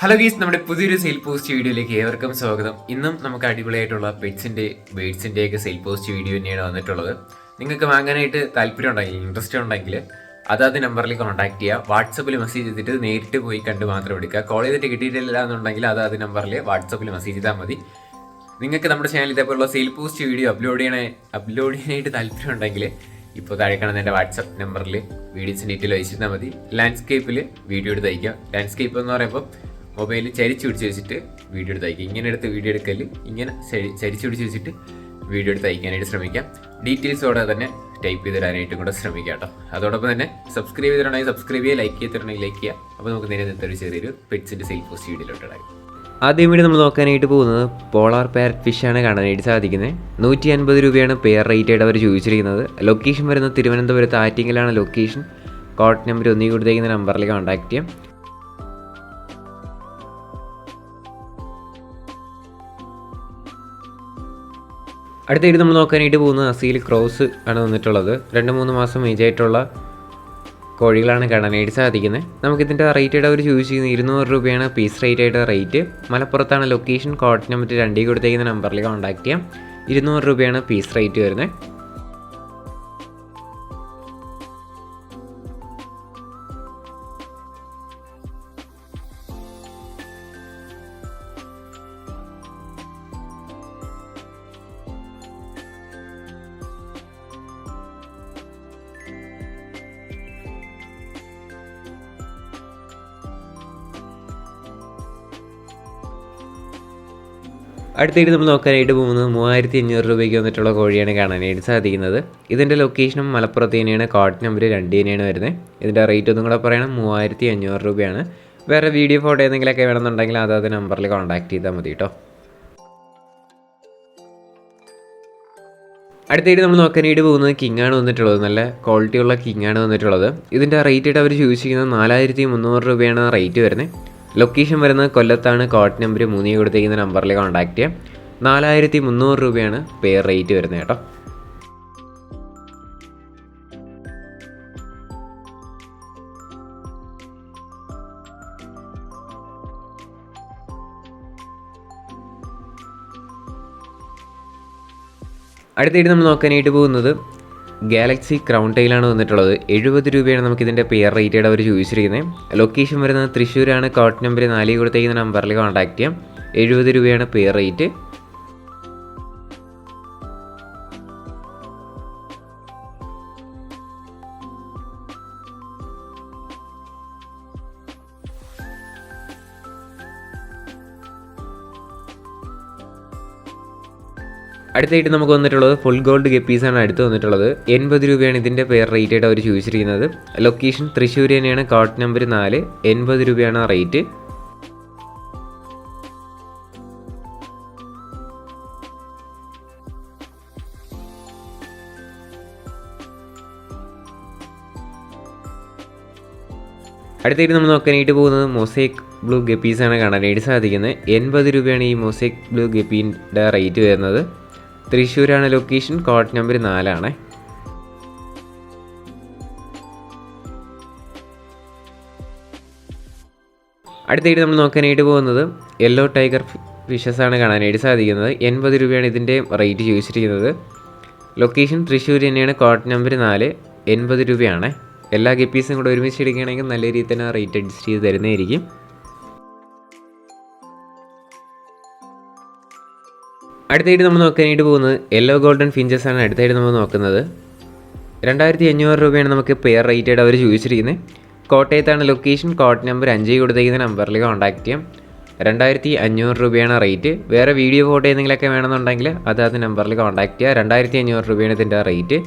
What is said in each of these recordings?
Hello ഗീസ്, നമ്മുടെ പുതിയൊരു sale post വീഡിയോയിലേക്ക് ഏവർക്കും സ്വാഗതം. ഇന്നും നമുക്ക് അടിപൊളിയായിട്ടുള്ള പെറ്റ്സിന്റെ ബേഡ്സിന്റെ ഒക്കെ സെയിൽ പോസ്റ്റ് വീഡിയോ തന്നെയാണ് വന്നിട്ടുള്ളത്. നിങ്ങൾക്ക് വാങ്ങാനായിട്ട് താല്പര്യം ഉണ്ടെങ്കിൽ, ഇൻട്രസ്റ്റ് ഉണ്ടെങ്കിൽ അതാത് നമ്പറിൽ കോൺടാക്ട് ചെയ്യുക. വാട്സപ്പിൽ മെസ്സേജ് ചെയ്തിട്ട് നേരിട്ട് പോയി കണ്ട് മാത്രം എടുക്കുക. കോൾ ചെയ്തിട്ട് കിട്ടിയിട്ടില്ല എന്നുണ്ടെങ്കിൽ അതാത് നമ്പറിൽ വാട്സപ്പിൽ മെസ്സേജ് ചെയ്താൽ മതി. നിങ്ങൾക്ക് നമ്മുടെ ചാനൽ ഇതേപോലുള്ള സെയിൽ പോസ്റ്റ് വീഡിയോ അപ്ലോഡ് ചെയ്യാനായിട്ട് താല്പര്യം ഉണ്ടെങ്കിൽ ഇപ്പോൾ താഴെ കാണുന്ന എൻ്റെ വാട്സപ്പ് നമ്പറിൽ വീഡിയോസിൻ്റെ ഡീറ്റെയിൽ അയച്ചിരുന്നാൽ മതി. ലാൻഡ്സ്കേപ്പിൽ വീഡിയോ എടുത്ത് അയക്കാം. ലാൻഡ്സ്കേപ്പ് എന്ന് പറയുമ്പോൾ മൊബൈൽ ചരിച്ചു പിടിച്ച് വെച്ചിട്ട് വീഡിയോ എടുത്ത് അയക്കുക. ഇങ്ങനെ എടുത്ത് വീഡിയോ എടുക്കൽ, ഇങ്ങനെ ചരിച്ചു പിടിച്ച് വെച്ചിട്ട് വീഡിയോ എടുത്ത് അയക്കാനായിട്ട് ശ്രമിക്കാം. ഡീറ്റെയിൽസോടെ തന്നെ ടൈപ്പ് ചെയ്ത് തരാനായിട്ടും കൂടെ ശ്രമിക്കാം കേട്ടോ. അതോടൊപ്പം തന്നെ സബ്സ്ക്രൈബ് ചെയ്തിട്ടുണ്ടെങ്കിൽ സബ്സ്ക്രൈബ് ചെയ്യുക, ലൈക്ക് ചെയ്തിട്ടുണ്ടെങ്കിൽ ലൈക്ക് ചെയ്യുക. അപ്പോൾ നമുക്ക് നേരെ ഒരു ചെറിയൊരു പെറ്റ്സിൻ്റെ സെയിൽ പോസ്റ്റ് വീഡിയോയിലോട്ടായി. ആദ്യം വീട് നമ്മൾ നോക്കാനായിട്ട് പോകുന്നത് പോളാർ പാരറ്റ് ഫിഷാണ് കാണാനായിട്ട് സാധിക്കുന്നത്. 150 രൂപയാണ് പെയർ റേറ്റ് ആയിട്ട് അവർ ചോദിച്ചിരിക്കുന്നത്. ലൊക്കേഷൻ വരുന്നത് തിരുവനന്തപുരത്ത് ആറ്റിങ്ങലാണ് ലൊക്കേഷൻ. കോൺടാക്ട് നമ്പർ ഒന്നീ കൊടുത്തേക്കുന്ന നമ്പറിൽ കോൺടാക്ട് ചെയ്യാം. അടുത്തായിട്ട് നമ്മൾ നോക്കാനായിട്ട് പോകുന്നത് അസീൽ ക്രോസ് ആണ് വന്നിട്ടുള്ളത്. 2-3 മാസം ഏജ് ആയിട്ടുള്ള കോഴികളാണ് കാണാനായിട്ട് സാധിക്കുന്നത്. നമുക്കിതിൻ്റെ റേറ്റ് ആയിട്ട് അവർ ചോദിച്ചിരിക്കുന്നത് 200 രൂപയാണ് പീസ് റേറ്റ് ആയിട്ട് റേറ്റ്. മലപ്പുറത്താണ് ലൊക്കേഷൻ. കോൺടാക്ട് നമ്പർ 2 കൊടുത്തേക്കുന്ന നമ്പറിൽ കോൺടാക്ട് ചെയ്യാം. 200 രൂപയാണ് പീസ് റേറ്റ് വരുന്നത്. അടുത്തായിട്ട് നമ്മൾ നോക്കാനായിട്ട് പോകുന്നത് 3500 രൂപയ്ക്ക് വന്നിട്ടുള്ള കോഴിയാണ് കാണാനായിട്ട് സാധിക്കുന്നത്. ഇതിൻ്റെ ലൊക്കേഷനും മലപ്പുറത്ത് തന്നെയാണ്. കോൺടാക്ട് നമ്പർ 2 തന്നെയാണ് വരുന്നത്. ഇതിൻ്റെ റേറ്റ് ഒന്നും കൂടെ പറയണം, 3500 രൂപയാണ്. വേറെ വീഡിയോ ഫോട്ടോ എന്തെങ്കിലുമൊക്കെ വേണമെന്നുണ്ടെങ്കിൽ അതാത് നമ്പറിൽ കോൺടാക്ട് ചെയ്താൽ മതി കേട്ടോ. അടുത്തായിട്ട് നമ്മൾ നോക്കാനായിട്ട് പോകുന്നത് കിങ്ങാണ് വന്നിട്ടുള്ളത്. നല്ല ക്വാളിറ്റിയുള്ള കിങ്ങാണ് വന്നിട്ടുള്ളത്. ഇതിൻ്റെ റേറ്റ് ആയിട്ട് അവർ ചോദിച്ചിരിക്കുന്നത് 4300 രൂപയാണ് റേറ്റ് വരുന്നത്. ലൊക്കേഷൻ വരുന്നത് കൊല്ലത്താണ്. കോൺടാക്ട് നമ്പർ 3 കൊടുത്തേക്കുന്ന നമ്പറിൽ കോൺടാക്ട് ചെയ്യാം. 4300 രൂപയാണ് പെയർ റേറ്റ് വരുന്നത് കേട്ടോ. അടുത്തായിട്ട് നമ്മൾ നോക്കാനായിട്ട് പോകുന്നത് ഗാലക്സി ക്രൗൺ ടൈലാണ് വന്നിട്ടുള്ളത്. 70 രൂപയാണ് നമുക്കിതിൻ്റെ പെയർ റേറ്റ് അവർ ചോദിച്ചിരിക്കുന്നത്. ലൊക്കേഷൻ വരുന്നത് തൃശ്ശൂരാണ്. കോൺടാക്ട് നമ്പർ 4 കൊടുത്തേക്കുന്ന നമ്പറിൽ കോൺടാക്ട് ചെയ്യാം. 70 രൂപയാണ് പെയർ റേറ്റ്. അടുത്തായിട്ട് നമുക്ക് വന്നിട്ടുള്ളത് ഫുൾ ഗോൾഡ് ഗപ്പീസാണ് അടുത്ത് വന്നിട്ടുള്ളത്. 80 രൂപയാണ് ഇതിൻ്റെ പെയർ റേറ്റ് ആയിട്ട് അവർ ചോദിച്ചിരിക്കുന്നത്. ലൊക്കേഷൻ തൃശ്ശൂർ തന്നെയാണ്. Contact number 4. 80 രൂപയാണ് റേറ്റ്. അടുത്തായിട്ട് നമ്മൾ നോക്കാനായിട്ട് പോകുന്നത് മൊസൈക്ക് ബ്ലൂ ഗപ്പീസാണ് കാണാനായിട്ട് സാധിക്കുന്നത്. 80 രൂപയാണ് ഈ മൊസൈക്ക് ബ്ലൂ ഗപ്പീൻ്റെ റേറ്റ് വരുന്നത്. തൃശ്ശൂരാണ് ലൊക്കേഷൻ. കോൺടാക്ട് നമ്പർ 4 ആണ്. അടുത്തായിട്ട് നമ്മൾ നോക്കാനായിട്ട് പോകുന്നത് യെല്ലോ ടൈഗർ ഫിഷസ് ആണ് കാണാനായിട്ട് സാധിക്കുന്നത്. 80 രൂപയാണ് ഇതിൻ്റെ റേറ്റ് ചോദിച്ചിരിക്കുന്നത്. ലൊക്കേഷൻ തൃശ്ശൂർ തന്നെയാണ്. Contact number 4. 80 രൂപയാണ്. എല്ലാ ഗപ്പീസും കൂടെ ഒരുമിച്ച് എടുക്കുകയാണെങ്കിൽ നല്ല രീതിയിൽ തന്നെ റേറ്റ് അഡ്ജസ്റ്റ് ചെയ്ത് തരുന്നതായിരിക്കും. അടുത്തായിട്ട് നമ്മൾ നോക്കാനായിട്ട് പോകുന്നത് യെല്ലോ ഗോൾഡൻ ഫിഞ്ചസ് ആണ് അടുത്തായിട്ട് നമ്മൾ നോക്കുന്നത്. 2500 രൂപയാണ് നമുക്ക് പെയർ റേറ്റ് ആയിട്ട് അവർ ചോദിച്ചിരിക്കുന്നത്. കോട്ടയത്താണ് ലൊക്കേഷൻ. കോൺടാക്ട് നമ്പർ 5 കൊടുത്തേക്കുന്ന നമ്പറിൽ കോൺടാക്ട് ചെയ്യാം. 2500 രൂപയാണ് റേറ്റ്. വേറെ വീഡിയോ ഫോട്ടോ എന്തെങ്കിലുമൊക്കെ വേണമെന്നുണ്ടെങ്കിൽ അതാത് നമ്പറിൽ കോൺടാക്ട് ചെയ്യുക. 2500 രൂപയാണ് ഇതിൻ്റെ റേറ്റ്.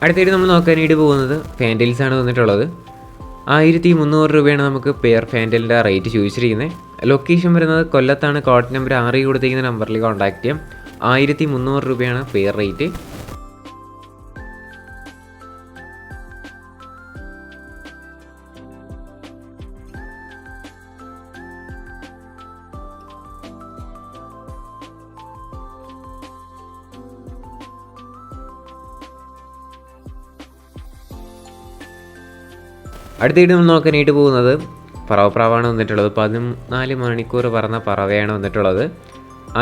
അടുത്തായിട്ട് നമ്മൾ നോക്കാനായിട്ട് പോകുന്നത് ഫാൻറ്റൽസാണ് വന്നിട്ടുള്ളത്. 1300 രൂപയാണ് നമുക്ക് പെയർ ഫാൻറ്റലിൻ്റെ റേറ്റ് ചോദിച്ചിരിക്കുന്നത്. ലൊക്കേഷൻ വരുന്നത് കൊല്ലത്താണ്. കോൺടാക്ട് നമ്പർ 6 കൊടുത്തിരിക്കുന്ന നമ്പറിൽ കോൺടാക്ട് ചെയ്യാം. 1300 രൂപയാണ് പെയർ റേറ്റ്. അടുത്തായിട്ട് നമ്മൾ നോക്കാനായിട്ട് പോകുന്നത് പറവപ്രാവാണ് വന്നിട്ടുള്ളത്. 14 മണിക്കൂർ പറന്ന പറവയാണ് വന്നിട്ടുള്ളത്.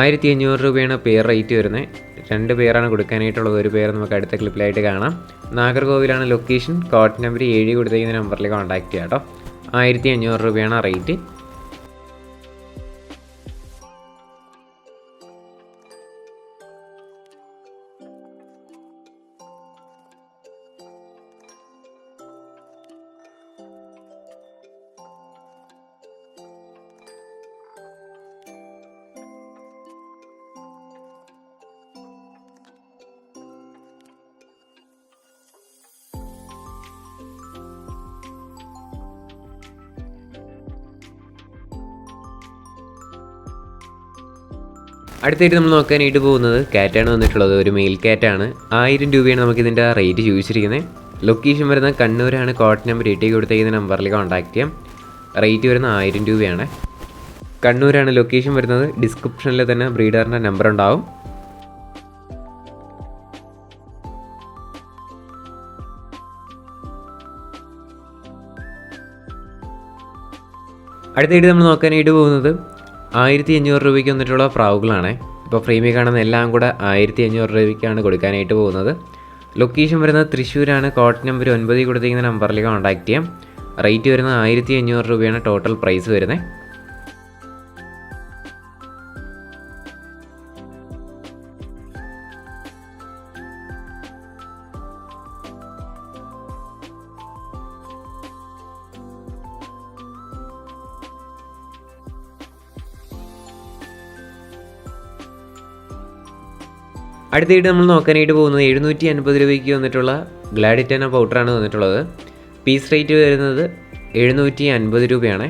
1500 രൂപയാണ് പെയർ റേറ്റ് വരുന്നത്. 2 പേരാണ് കൊടുക്കാനായിട്ടുള്ളത്. ഒരു പേര് നമുക്ക് അടുത്ത ക്ലിപ്പിലായിട്ട് കാണാം. നാഗർകോവിലാണ് ലൊക്കേഷൻ. കോഡ് നമ്പർ 7 കൊടുത്തിരിക്കുന്ന നമ്പറിൽ കോൺടാക്ട് ചെയ്യാം കേട്ടോ. 1500 രൂപയാണ് റേറ്റ്. അടുത്തായിട്ട് നമ്മൾ നോക്കാനായിട്ട് പോകുന്നത് കാറ്റാണ് വന്നിട്ടുള്ളത്. ഒരു മെയിൽ കാറ്റാണ്. 1000 രൂപയാണ് നമുക്കിതിൻ്റെ റേറ്റ് ചോദിച്ചിരിക്കുന്നത്. ലൊക്കേഷൻ വരുന്നത് കണ്ണൂരാണ്. കോഡ് നമ്പർ 8 കൊടുത്തേക്കുന്ന നമ്പറിൽ കോൺടാക്ട് ചെയ്യാം. റേറ്റ് വരുന്നത് 1000 രൂപയാണ്. കണ്ണൂരാണ് ലൊക്കേഷൻ വരുന്നത്. ഡിസ്ക്രിപ്ഷനിൽ തന്നെ ബ്രീഡറിൻ്റെ നമ്പർ ഉണ്ടാവും. അടുത്തായിട്ട് നമ്മൾ നോക്കാനായിട്ട് പോകുന്നത് 1500 രൂപയ്ക്ക് വന്നിട്ടുള്ള പ്രാവുകളാണ്. ഇപ്പോൾ ഫ്രെയിമിൽ കാണുന്ന എല്ലാം കൂടെ 1500 രൂപയ്ക്കാണ് കൊടുക്കാനായിട്ട് പോകുന്നത്. ലൊക്കേഷൻ വരുന്നത് തൃശ്ശൂരാണ്. കോഡ് നമ്പർ 9 കൊടുത്തിരിക്കുന്ന നമ്പറിൽ കോൺടാക്ട് ചെയ്യാം. റേറ്റ് വരുന്നത് 1500 രൂപയാണ് ടോട്ടൽ പ്രൈസ് വരുന്നത്. അടുത്തായിട്ട് നമ്മൾ നോക്കാനായിട്ട് പോകുന്നത് 750 രൂപയ്ക്ക് വന്നിട്ടുള്ള ഗ്ലാഡിറ്റന പൗഡറാണ് വന്നിട്ടുള്ളത്. പീസ് റേറ്റ് വരുന്നത് 750 രൂപയാണ്.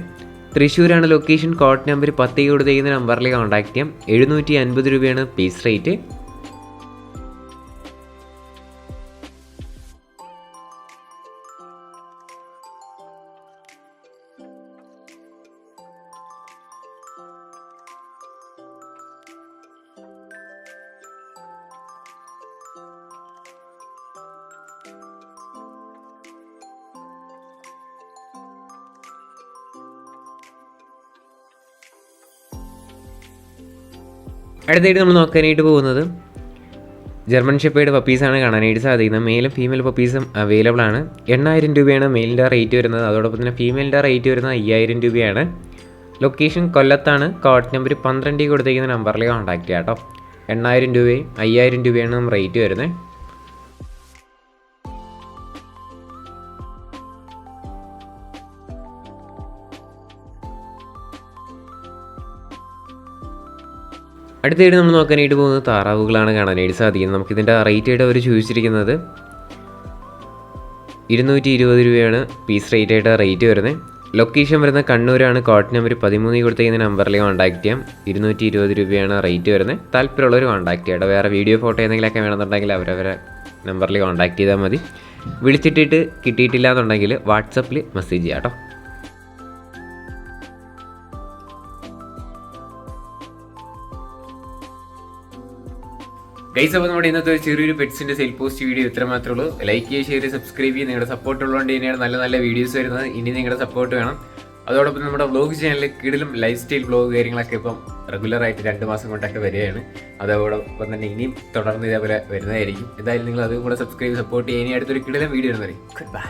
തൃശ്ശൂരാണ് ലൊക്കേഷൻ. കോഡ് നമ്പർ 10 കൊടുത്തിരിക്കുന്ന നമ്പറിൽ കോൺടാക്ട് ചെയ്യാം. 750 രൂപയാണ് പീസ് റേറ്റ്. അടുത്തായിട്ട് നമ്മൾ നോക്കാനായിട്ട് പോകുന്നത് ജർമ്മൻ ഷെപ്പേർഡ് പപ്പീസാണ് കാണാനായിട്ട് സാധിക്കുന്നത്. മെയിലും ഫീമെയിൽ പപ്പീസും അവൈലബിൾ ആണ്. 8000 രൂപയാണ് മെയിലിൻ്റെ റേറ്റ് വരുന്നത്. അതോടൊപ്പം തന്നെ ഫീമെയിലിൻ്റെ റേറ്റ് വരുന്നത് 5000 രൂപയാണ്. ലൊക്കേഷൻ കൊല്ലത്താണ്. കോഡ് നമ്പർ 12 കൊടുത്തിരിക്കുന്ന നമ്പറിൽ കോൺടാക്ട് ചെയ്യാം കേട്ടോ. 8000 രൂപയും 5000 രൂപയാണ് റേറ്റ് വരുന്നത്. അടുത്തായിട്ട് നമ്മൾ നോക്കാനായിട്ട് പോകുന്നത് താറാവുകളാണ് കാണാനായിട്ട് സാധിക്കുന്നത്. നമുക്കിതിൻ്റെ റേറ്റ് ആയിട്ട് അവർ ചോദിച്ചിരിക്കുന്നത് 220 രൂപയാണ് പീസ് റേറ്റ് ആയിട്ട് റേറ്റ് വരുന്നത്. ലൊക്കേഷൻ വരുന്നത് കണ്ണൂരാണ്. കോഡ് നമ്പർ 13 കൊടുത്തിരിക്കുന്ന നമ്പറിൽ കോൺടാക്ട് ചെയ്യാം. 220 രൂപയാണ് റേറ്റ് വരുന്നത്. താല്പര്യമുള്ളവർ കോൺടാക്ട് ചെയ്യാം. വേറെ വീഡിയോ ഫോട്ടോ എന്തെങ്കിലുമൊക്കെ വേണമെന്നുണ്ടെങ്കിൽ അവരവരെ നമ്പറിൽ കോൺടാക്ട് ചെയ്താൽ മതി. വിളിച്ചിട്ടിട്ട് കിട്ടിയിട്ടില്ല എന്നുണ്ടെങ്കിൽ വാട്സപ്പിൽ മെസ്സേജ് ചെയ്യാം കേട്ടോ. ഗൈസ്, അപ്പോൾ നമ്മുടെ ഇന്നത്തെ ചെറിയൊരു പെറ്റ്സിൻ്റെ സെയിൽ പോസ്റ്റ് വീഡിയോ ഇത്ര മാത്രമേ ഉള്ളൂ. ലൈക്ക് ചെയ്യുക, ഷെയർ ചെയ്യുക, സബ്സ്ക്രൈബ് ചെയ്യുക. നിങ്ങളുടെ സപ്പോർട്ട് ഉള്ളതുകൊണ്ട് തന്നെയാണ് നല്ല നല്ല വീഡിയോസ് വരുന്നത്. ഇനി നിങ്ങളുടെ സപ്പോർട്ട് വേണം. അതോടൊപ്പം നമ്മുടെ വ്ളോഗ് ചാനലിൽ കിടിലും ലൈഫ് സ്റ്റൈൽ വ്ളോഗ് കാര്യങ്ങളൊക്കെ ഇപ്പം റെഗുലറായിട്ട് 2 മാസം കൊണ്ടൊക്കെ വരികയാണ്. അതോടൊപ്പം തന്നെ ഇനിയും തുടർന്ന് ഇതേപോലെ വരുന്നതായിരിക്കും. എന്തായാലും നിങ്ങൾ അതും കൂടെ സബ്സ്ക്രൈബ് സപ്പോർട്ട് ചെയ്യുക. ഇനി അടുത്തൊരു കിടിലം വീഡിയോ വരുന്നതായിരിക്കും. Good bye.